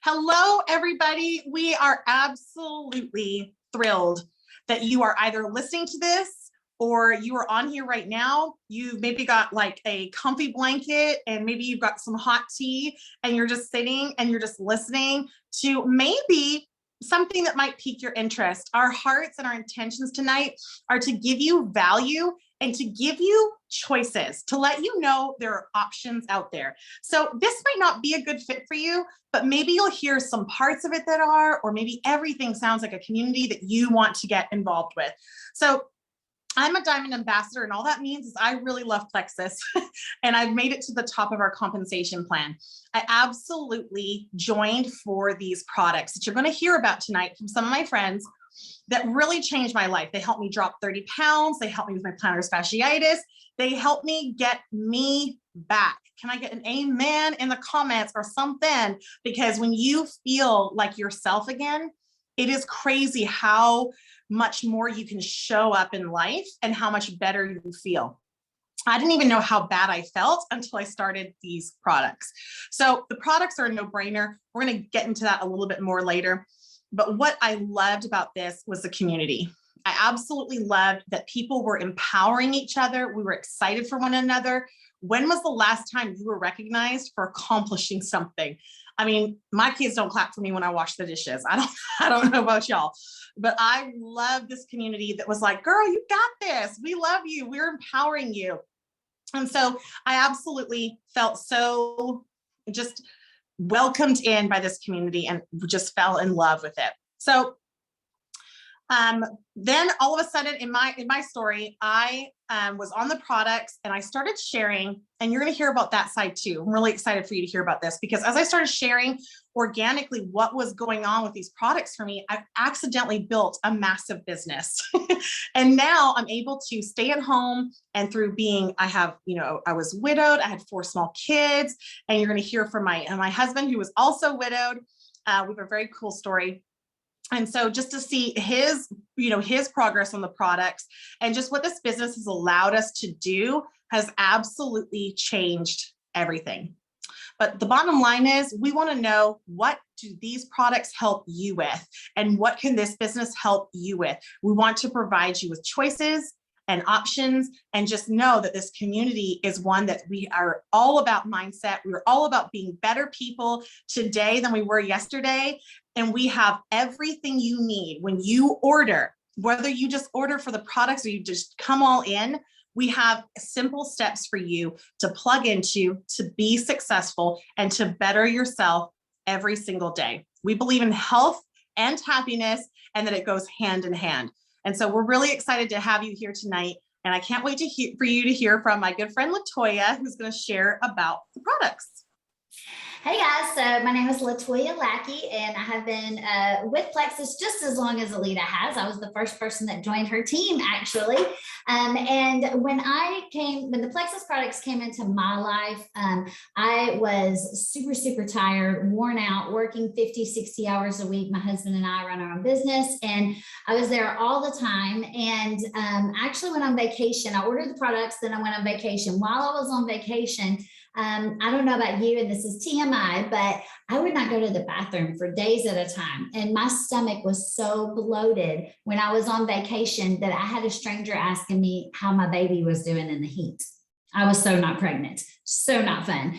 Hello, everybody. We are absolutely thrilled that you are either listening to this or you are on here right now. You've maybe got like a comfy blanket and maybe you've got some hot tea and you're just sitting and you're just listening to maybe something that might pique your interest. Our hearts and our intentions tonight are to give you value and to give you choices, to let you know there are options out there. So this might not be a good fit for you, but maybe you'll hear some parts of it that are, or maybe everything sounds like a community that you want to get involved with. So I'm a Diamond Ambassador, and all that means is I really love Plexus, and I've made it to the top of our compensation plan. I absolutely joined for these products that you're going to hear about tonight from some of my friends that really changed my life. They helped me drop 30 pounds. They helped me with my plantar fasciitis. They helped me get me back. Can I get an amen in the comments or something? Because when you feel like yourself again, it is crazy how much more you can show up in life and how much better you feel. I didn't even know how bad I felt until I started these products. So the products are a no-brainer. We're going to get into that a little bit more later. But what I loved about this was the community. I absolutely loved that people were empowering each other. We were excited for one another. When was the last time you were recognized for accomplishing something? I mean, my kids don't clap for me when I wash the dishes. I don't know about y'all, but I love this community that was like, girl, you got this. We love you. We're empowering you. And so I absolutely felt so just welcomed in by this community and just fell in love with it. So then all of a sudden in my story, I was on the products and I started sharing, and you're going to hear about that side too. I'm really excited for you to hear about this because as I started sharing organically what was going on with these products for me, I've accidentally built a massive business. And now I'm able to stay at home, and through being, I was widowed, I had 4 small kids, and you're going to hear from my husband who was also widowed. We have a very cool story. And so just to see his progress on the products and just what this business has allowed us to do has absolutely changed everything. But the bottom line is we want to know, what do these products help you with? And what can this business help you with? We want to provide you with choices and options, and just know that this community is one that we are all about mindset. We're all about being better people today than we were yesterday. And we have everything you need when you order, whether you just order for the products or you just come all in. We have simple steps for you to plug into, to be successful and to better yourself every single day. We believe in health and happiness, and that it goes hand in hand. And so we're really excited to have you here tonight. And I can't wait for you to hear from my good friend, LaToya, who's going to share about the products. Hey guys, so my name is LaToya Lackey, and I have been with Plexus just as long as Alita has. I was the first person that joined her team, actually. And when the Plexus products came into my life, I was super, super tired, worn out, working 50, 60 hours a week. My husband and I run our own business, and I was there all the time. And actually went on vacation. I ordered the products, then I went on vacation. While I was on vacation, I don't know about you, and this is TMI, but I would not go to the bathroom for days at a time. And my stomach was so bloated when I was on vacation that I had a stranger asking me how my baby was doing in the heat. I was so not pregnant, so not fun.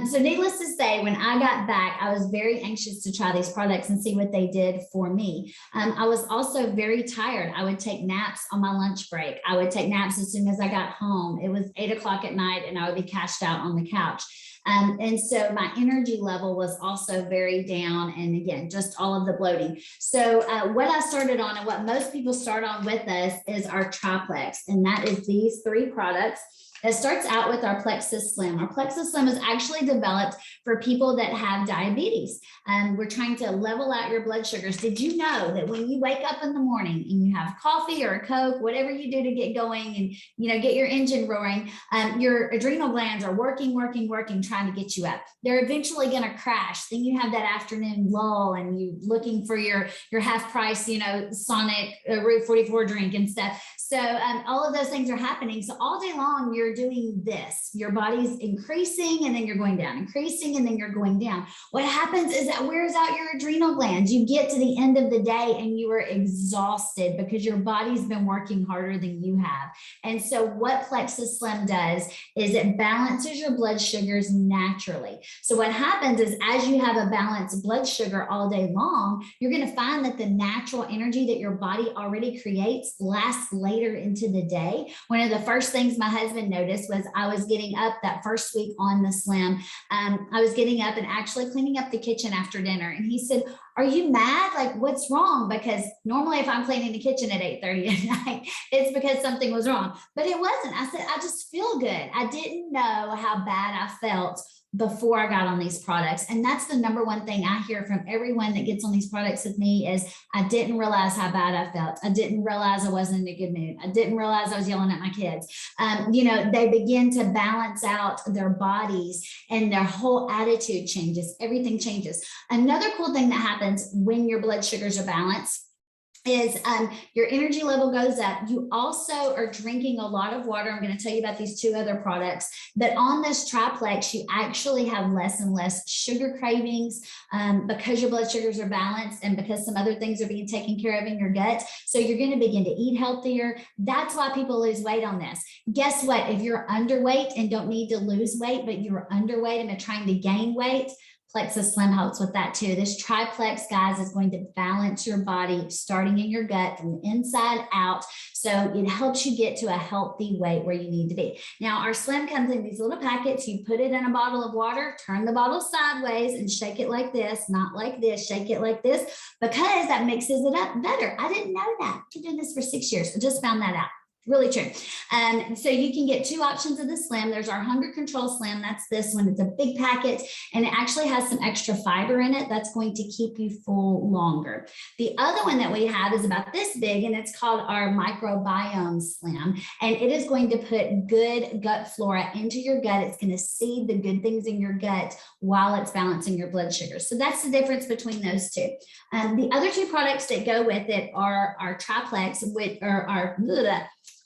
So needless to say, when I got back, I was very anxious to try these products and see what they did for me. I was also very tired. I would take naps on my lunch break. I would take naps as soon as I got home. It was 8 o'clock at night and I would be cashed out on the couch. And so my energy level was also very down. And again, just all of the bloating. So what I started on, and what most people start on with us, is our triplex. And that is these 3 products. It starts out with our Plexus Slim. Our Plexus Slim is actually developed for people that have diabetes. We're trying to level out your blood sugars. Did you know that when you wake up in the morning and you have coffee or a Coke, whatever you do to get going and get your engine roaring, your adrenal glands are working, trying to get you up. They're eventually going to crash. Then you have that afternoon lull and you looking for your half price, Sonic Route 44 drink and stuff. So all of those things are happening. So all day long, you're you're doing this. Your body's increasing and then you're going down, increasing and then you're going down. What happens is that wears out your adrenal glands. You get to the end of the day and you are exhausted because your body's been working harder than you have. And so what Plexus Slim does is it balances your blood sugars naturally. So what happens is as you have a balanced blood sugar all day long, you're going to find that the natural energy that your body already creates lasts later into the day. One of the first things my husband noticed was I was getting up that first week on the Slim. I was getting up and actually cleaning up the kitchen after dinner. And he said, "Are you mad? Like, what's wrong?" Because normally if I'm cleaning the kitchen at 8:30 at night, it's because something was wrong. But it wasn't. I said, "I just feel good." I didn't know how bad I felt before I got on these products. And that's the number one thing I hear from everyone that gets on these products with me is, "I didn't realize how bad I felt. I didn't realize I wasn't in a good mood. I didn't realize I was yelling at my kids." They begin to balance out their bodies and their whole attitude changes. Everything changes. Another cool thing that happens when your blood sugars are balanced is your energy level goes up. You also are drinking a lot of water. I'm going to tell you about these two other products, but on this triplex, you actually have less and less sugar cravings because your blood sugars are balanced and because some other things are being taken care of in your gut. So you're going to begin to eat healthier. That's why people lose weight on this. Guess what? If you're underweight and don't need to lose weight, but you're underweight and are trying to gain weight, Plexus Slim helps with that too. This triplex, guys, is going to balance your body starting in your gut from the inside out. So it helps you get to a healthy weight where you need to be. Now, our Slim comes in these little packets. You put it in a bottle of water, turn the bottle sideways and shake it like this, not like this, shake it like this, because that mixes it up better. I didn't know that. I've been doing this for 6 years. I just found that out. Really true. So you can get two options of the Slim. There's our Hunger Control Slim. That's this one. It's a big packet and it actually has some extra fiber in it that's going to keep you full longer. The other one that we have is about this big and it's called our Microbiome Slim. And it is going to put good gut flora into your gut. It's going to seed the good things in your gut while it's balancing your blood sugar. So that's the difference between those two. The other two products that go with it are our triplex, which are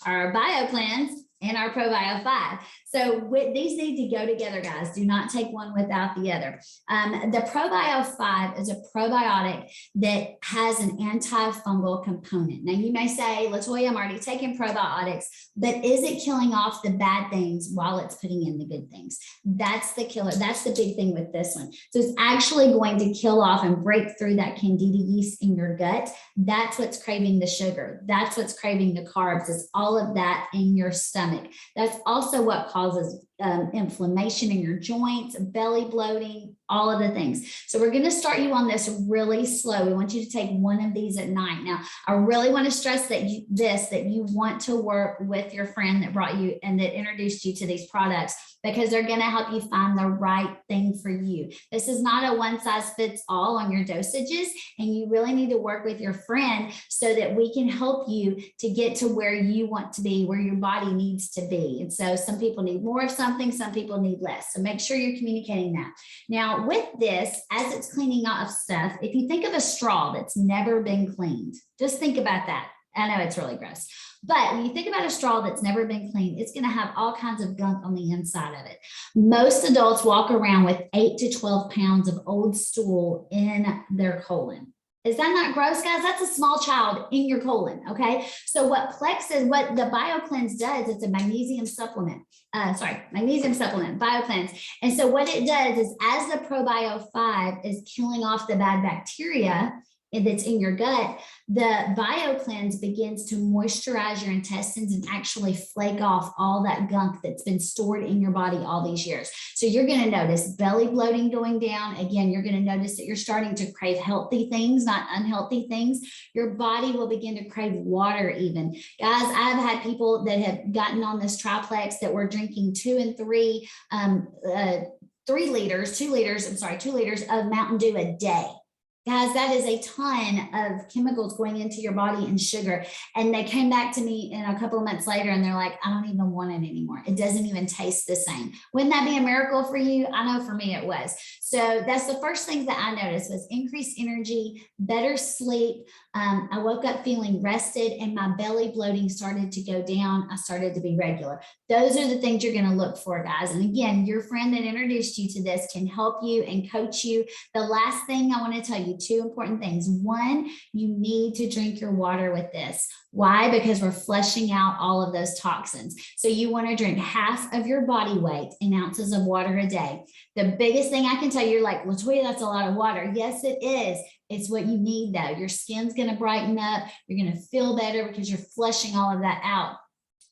our BioCleanse and our ProBio 5. So these need to go together, guys. Do not take one without the other. The ProBio 5 is a probiotic that has an antifungal component. Now you may say, "Latoya, I'm already taking probiotics," but is it killing off the bad things while it's putting in the good things? That's the killer. That's the big thing with this one. So it's actually going to kill off and break through that candida yeast in your gut. That's what's craving the sugar. That's what's craving the carbs. It's all of that in your stomach. That's also what causes inflammation in your joints, belly bloating, all of the things. So we're going to start you on this really slow. We want you to take one of these at night. Now, I really want to stress that you want to work with your friend that brought you and that introduced you to these products, because they're going to help you find the right thing for you. This is not a one size fits all on your dosages, and you really need to work with your friend so that we can help you to get to where you want to be, where your body needs to be. And so some people need more of something, some people need less. So make sure you're communicating that. Now with this, as it's cleaning off stuff, if you think of a straw that's never been cleaned, just think about that. I know it's really gross, but when you think about a straw that's never been cleaned, it's going to have all kinds of gunk on the inside of it. Most adults walk around with 8 to 12 pounds of old stool in their colon. Is that not gross, guys? That's a small child in your colon, okay? So what the BioCleanse does, it's a magnesium supplement. Magnesium supplement, BioCleanse. And so what it does is, as the ProBio 5 is killing off the bad bacteria that's in your gut, the BioCleanse begins to moisturize your intestines and actually flake off all that gunk that's been stored in your body all these years. So you're going to notice belly bloating going down. Again, you're going to notice that you're starting to crave healthy things, not unhealthy things. Your body will begin to crave water even. Guys, I've had people that have gotten on this triplex that were drinking 2 and 3 liters of Mountain Dew a day. Guys, that is a ton of chemicals going into your body and sugar. And they came back to me in a couple of months later and they're like, "I don't even want it anymore. It doesn't even taste the same." Wouldn't that be a miracle for you? I know for me it was. So that's the first thing that I noticed was increased energy, better sleep. I woke up feeling rested and my belly bloating started to go down. I started to be regular. Those are the things you're going to look for, guys. And again, your friend that introduced you to this can help you and coach you. The last thing I want to tell you, two important things. One, you need to drink your water with this. Why? Because we're flushing out all of those toxins. So you want to drink half of your body weight in ounces of water a day. The biggest thing I can tell you, you're like, Latoya, that's a lot of water. Yes, it is. It's what you need though. Your skin's going to brighten up. You're going to feel better because you're flushing all of that out.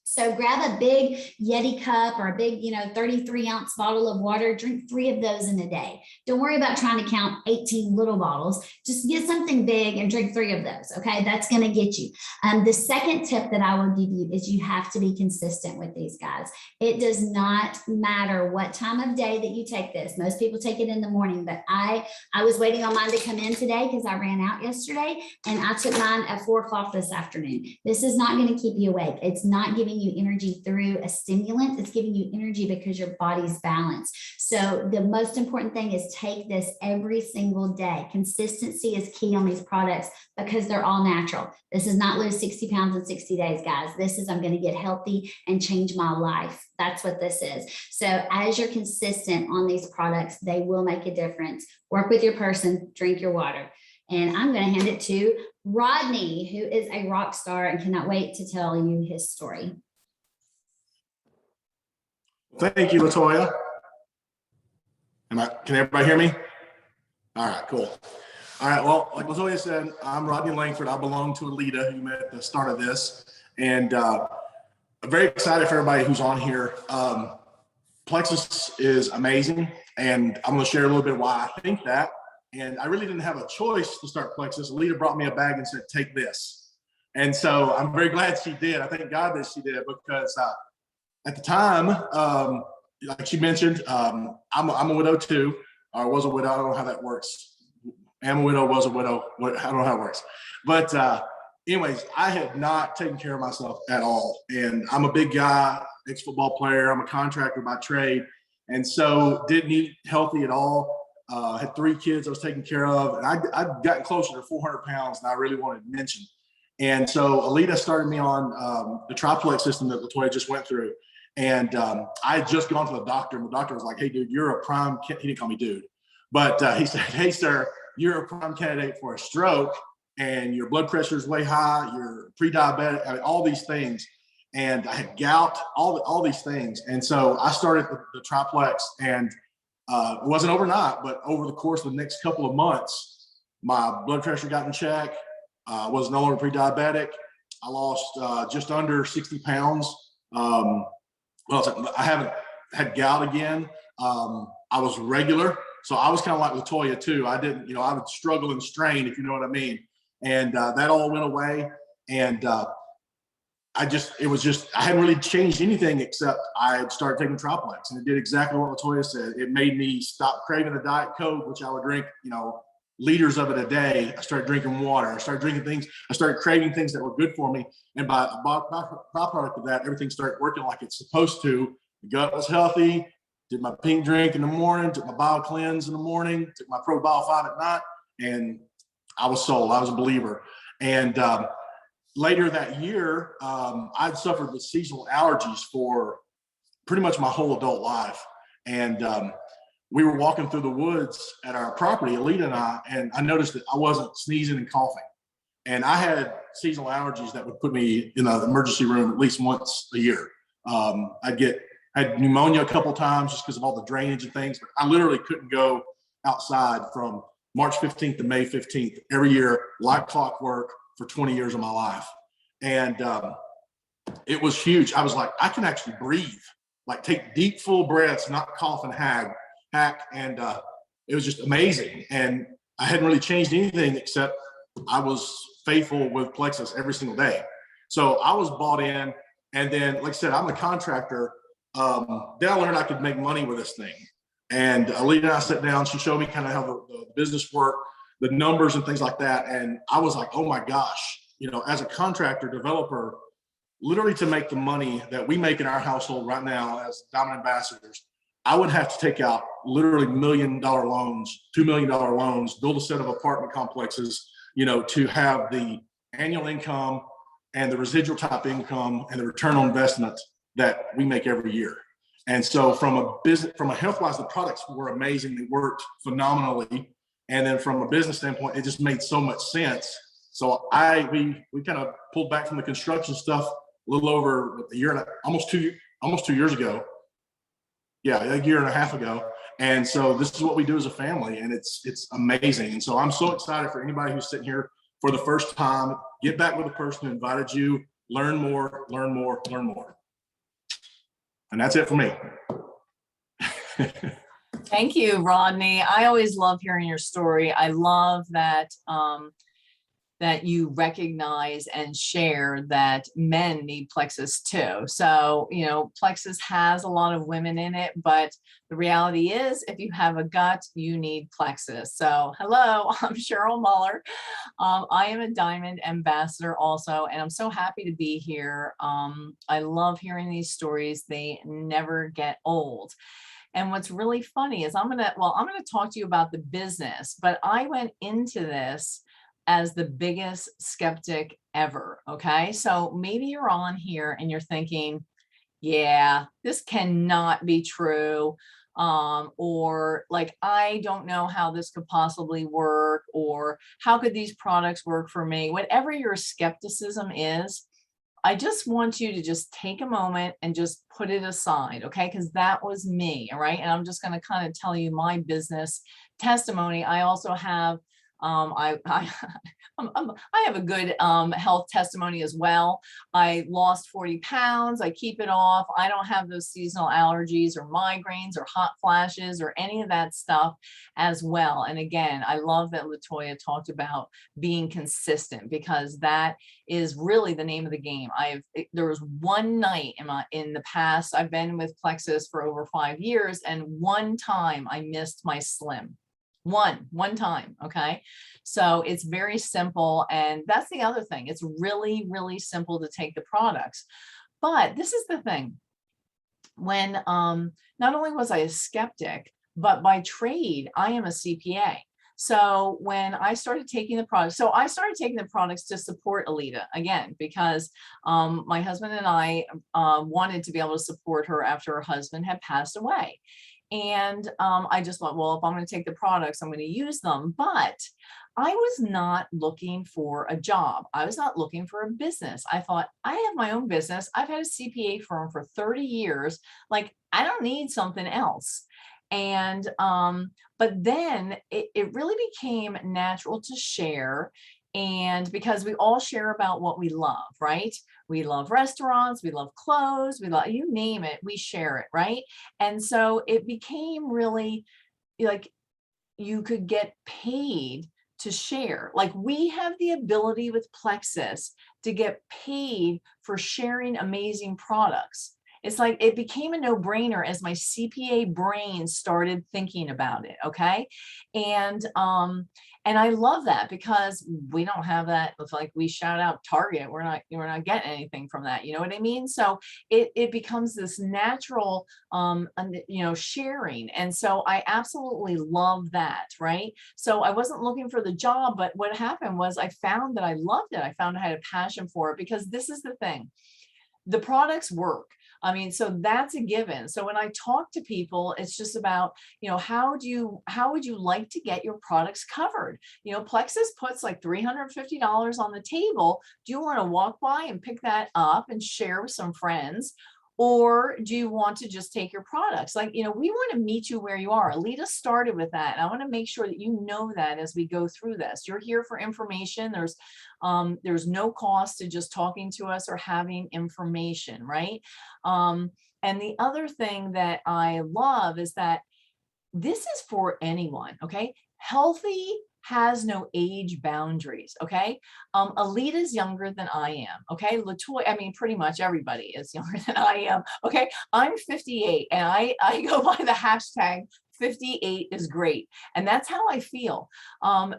So grab a big Yeti cup or a big, 33-ounce bottle of water, drink 3 of those in a day. Don't worry about trying to count 18 little bottles. Just get something big and drink 3 of those. Okay. That's going to get you. The second tip that I will give you is you have to be consistent with these, guys. It does not matter what time of day that you take this. Most people take it in the morning, but I was waiting on mine to come in today because I ran out yesterday and I took mine at 4 o'clock this afternoon. This is not going to keep you awake. It's not giving you energy through a stimulant. It's giving you energy because your body's balanced. So the most important thing is take this every single day. Consistency is key on these products because they're all natural. This is not lose 60 pounds in 60 days, guys. This is I'm going to get healthy and change my life. That's what this is. So as you're consistent on these products, they will make a difference. Work with your person, drink your water. And I'm going to hand it to Rodney, who is a rock star and cannot wait to tell you his story. Thank you, Latoya. Can everybody hear me? All right, cool. All right, well, like Latoya said, I'm Rodney Langford. I belong to Alita, who you met at the start of this. And I'm very excited for everybody who's on here. Plexus is amazing. And I'm going to share a little bit why I think that. And I really didn't have a choice to start Plexus. Alita brought me a bag and said, take this. And so I'm very glad she did. I thank God that she did because at the time, like she mentioned, I'm a widow too, or was a widow. I don't know how that works. Am a widow, was a widow. I don't know how it works. But anyways, I had not taken care of myself at all. And I'm a big guy, ex-football player. I'm a contractor by trade. And so didn't eat healthy at all. Had 3 kids I was taking care of. And I'd gotten closer to 400 pounds than I really wanted to mention. And so Alita started me on the triplex system that Latoya just went through. And I had just gone to the doctor, and the doctor was like, hey, dude, you're a prime, he didn't call me dude, but he said, hey, sir, you're a prime candidate for a stroke, and your blood pressure is way high, you're pre-diabetic, I mean, all these things. And I had gout, all these things. And so I started the triplex, and it wasn't overnight, but over the course of the next couple of months, my blood pressure got in check, was no longer pre-diabetic. I lost just under 60 pounds. Well, I haven't had gout again. I was regular. So I was kind of like Latoya too. I didn't, I would struggle and strain, if you know what I mean. And that all went away. And I hadn't really changed anything except I had started taking Troplex, and it did exactly what Latoya said. It made me stop craving the Diet Coke, which I would drink, liters of it a day. I started drinking water. I started drinking things. I started craving things that were good for me. And by byproduct of that, everything started working like it's supposed to. The gut was healthy. Did my pink drink in the morning. Took my bio cleanse in the morning. Took my Pro Bio 5 at night. And I was sold. I was a believer. And later that year, I'd suffered with seasonal allergies for pretty much my whole adult life. And we were walking through the woods at our property, Alita and I noticed that I wasn't sneezing and coughing. And I had seasonal allergies that would put me in the emergency room at least once a year. I had pneumonia a couple of times just because of all the drainage and things, but I literally couldn't go outside from March 15th to May 15th every year, like clockwork, for 20 years of my life. And it was huge. I was like, I can actually breathe, like take deep, full breaths, not cough and hack. And it was just amazing. And I hadn't really changed anything except I was faithful with Plexus every single day. So I was bought in. And then, like I said, I'm a contractor. Then I learned I could make money with this thing. And Alita and I sat down. She showed me kind of how the business worked, the numbers and things like that. And I was like, oh my gosh, as a contractor, developer, literally to make the money that we make in our household right now as Diamond Ambassadors, I would have to take out literally $1 million loans, $2 million loans, build a set of apartment complexes, to have the annual income and the residual type income and the return on investment that we make every year. And so from a health-wise, the products were amazing. They worked phenomenally. And then from a business standpoint, it just made so much sense. So we kind of pulled back from the construction stuff a little over a year and almost 2 years ago. Yeah, a year and a half ago. And so this is what we do as a family, and it's amazing. And so I'm so excited for anybody who's sitting here for the first time. Get back with the person who invited you, learn more, learn more, learn more. And that's it for me. Thank you, Rodney. I always love hearing your story. I love that that you recognize and share that men need Plexus too. So, Plexus has a lot of women in it, but the reality is if you have a gut, you need Plexus. So hello, I'm Cheryl Muller. I am a Diamond Ambassador also, and I'm so happy to be here. I love hearing these stories. They never get old. And what's really funny is I'm gonna talk to you about the business, but I went into this as the biggest skeptic ever. Okay. So maybe you're on here and you're thinking, yeah, this cannot be true. Or like, I don't know how this could possibly work, or how could these products work for me? Whatever your skepticism is, I just want you to just take a moment and just put it aside. Okay. Because that was me. All right. And I'm just going to kind of tell you my business testimony. I also have I have a good health testimony as well. I lost 40 pounds. I keep it off. I don't have those seasonal allergies or migraines or hot flashes or any of that stuff as well. And again, I love that Latoya talked about being consistent, because that is really the name of the game. There was one night in the past, I've been with Plexus for over 5 years, and one time I missed my Slim. One time. Okay. So it's very simple. And that's the other thing. It's really, really simple to take the products. But this is the thing. When not only was I a skeptic, but by trade, I am a CPA. So when I started taking the products, to support Alita again, because my husband and I wanted to be able to support her after her husband had passed away. And I just thought, well, if I'm going to take the products, I'm going to use them. But I was not looking for a job. I was not looking for a business. I thought, I have my own business. I've had a CPA firm for 30 years. Like, I don't need something else. And but then it really became natural to share. And because we all share about what we love, right? We love restaurants, we love clothes, we love, you name it, we share it, right? And so it became really like you could get paid to share. Like, we have the ability with Plexus to get paid for sharing amazing products. It's like it became a no-brainer as my CPA brain started thinking about it. Okay. And I love that, because we don't have that. It's like we shout out Target. We're not getting anything from that. You know what I mean? So it becomes this natural, sharing. And so I absolutely love that. Right. So I wasn't looking for the job, but what happened was I found that I loved it. I found I had a passion for it, because this is the thing. The products work. I mean, so that's a given. So when I talk to people, it's just about, how would you like to get your products covered? Plexus puts like $350 on the table. Do you want to walk by and pick that up and share with some friends? Or do you want to just take your products? Like, we want to meet you where you are. Alita started with that. And I want to make sure that you know that as we go through this. You're here for information. There's no cost to just talking to us or having information, right? And the other thing that I love is that this is for anyone, okay? Healthy has no age boundaries. Okay. Alita's younger than I am. Okay. Latoya, pretty much everybody is younger than I am. Okay. I'm 58 and I go by the hashtag 58 is great. And that's how I feel,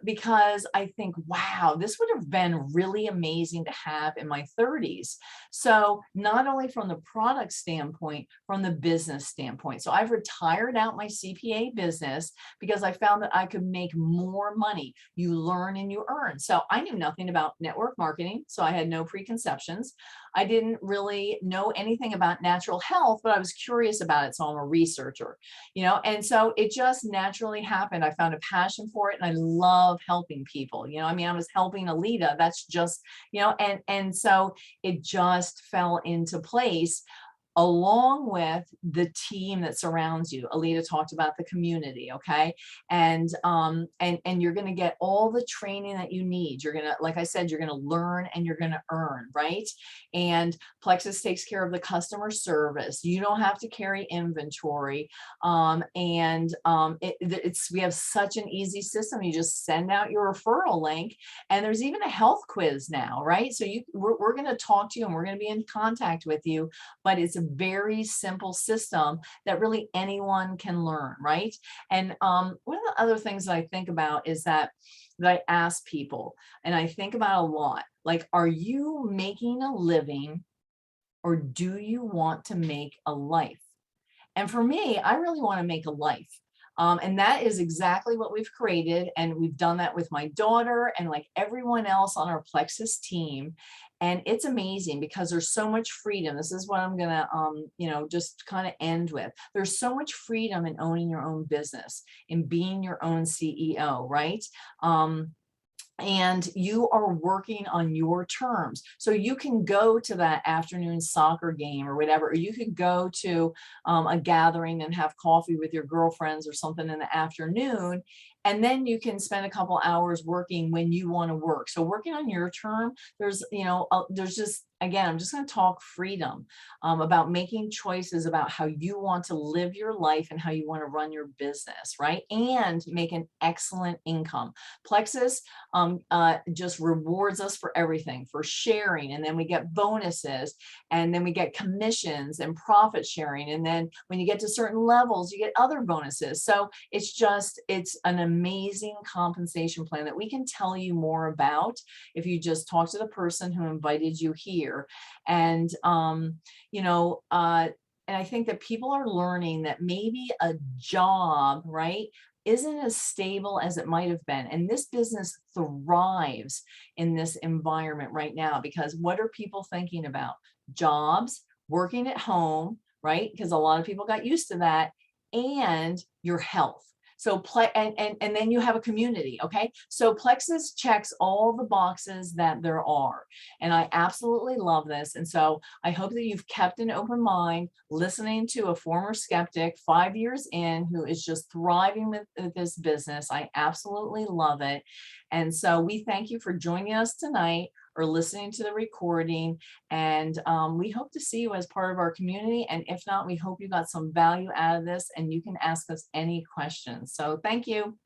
because I think, wow, this would have been really amazing to have in my 30s. So not only from the product standpoint, from the business standpoint. So I've retired out my CPA business because I found that I could make more money. You learn and you earn. So I knew nothing about network marketing, so I had no preconceptions. I didn't really know anything about natural health, but I was curious about it. So I'm a researcher, and so it just naturally happened. I found a passion for it and I love helping people. I mean, I was helping Alita. That's just, and so it just fell into place, along with the team that surrounds you. Alita talked about the community, okay? And you're gonna get all the training that you need. You're gonna, like I said, you're gonna learn and you're gonna earn, right? And Plexus takes care of the customer service. You don't have to carry inventory. We have such an easy system. You just send out your referral link, and there's even a health quiz now, right? So we're gonna talk to you and we're gonna be in contact with you, but it's a very simple system that really anyone can learn, right? And one of the other things that I think about is that I ask people, and I think about a lot, like, are you making a living or do you want to make a life? And for me, I really want to make a life. And that is exactly what we've created. And we've done that with my daughter and like everyone else on our Plexus team. And it's amazing because there's so much freedom. This is what I'm going to, just kind of end with. There's so much freedom in owning your own business, in being your own CEO, right? And you are working on your terms. So you can go to that afternoon soccer game or whatever, or you could go to a gathering and have coffee with your girlfriends or something in the afternoon. And then you can spend a couple hours working when you want to work. So working on your term, there's just, again, I'm just going to talk freedom, about making choices about how you want to live your life and how you want to run your business, right? And make an excellent income. Plexus just rewards us for everything, for sharing. And then we get bonuses, and then we get commissions and profit sharing. And then when you get to certain levels, you get other bonuses. So it's an amazing compensation plan that we can tell you more about if you just talk to the person who invited you here. And, and I think that people are learning that maybe a job, right, isn't as stable as it might have been. And this business thrives in this environment right now, because what are people thinking about? Jobs, working at home, right? Because a lot of people got used to that, and your health. So and then you have a community, okay? So Plexus checks all the boxes that there are. And I absolutely love this. And so I hope that you've kept an open mind, listening to a former skeptic 5 years in who is just thriving with this business. I absolutely love it. And so we thank you for joining us tonight or listening to the recording. And we hope to see you as part of our community. And if not, we hope you got some value out of this and you can ask us any questions. So thank you.